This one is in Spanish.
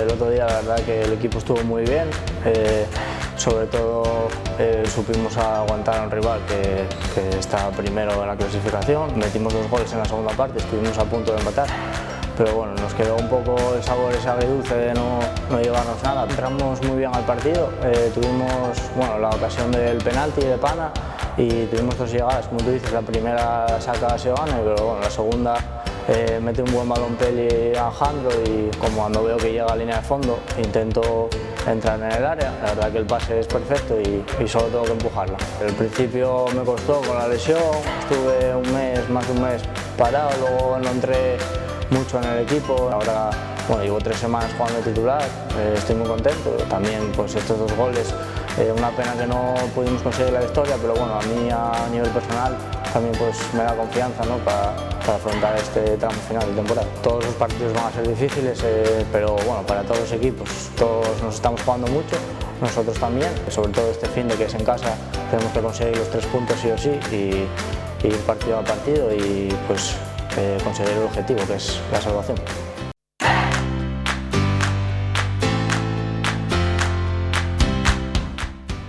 El otro día la verdad que el equipo estuvo muy bien, sobre todo supimos aguantar a un rival que está primero en la clasificación, metimos 2 goles en la segunda parte, estuvimos a punto de empatar, pero bueno, nos quedó un poco el sabor ese agridulce de no llevarnos nada. Entramos muy bien al partido, tuvimos la ocasión del penalti de Pana y tuvimos 2 llegadas, como tú dices, la primera saca a Seoane, pero bueno, la segunda mete un buen balón Peli a Alejandro y como cuando veo que llega a línea de fondo intento entrar en el área. La verdad que el pase es perfecto y solo tengo que empujarla. Al principio me costó con la lesión, estuve más de un mes parado, luego no entré mucho en el equipo. Ahora llevo 3 semanas jugando de titular, estoy muy contento. También pues estos 2 goles, una pena que no pudimos conseguir la victoria, pero bueno, a mí a nivel personal también pues me da confianza, ¿no?, para afrontar este tramo final de temporada. Todos los partidos van a ser difíciles, pero bueno, para todos los equipos, todos nos estamos jugando mucho, nosotros también, sobre todo este fin de que es en casa, tenemos que conseguir los 3 puntos sí o sí y ir partido a partido y pues conseguir el objetivo, que es la salvación.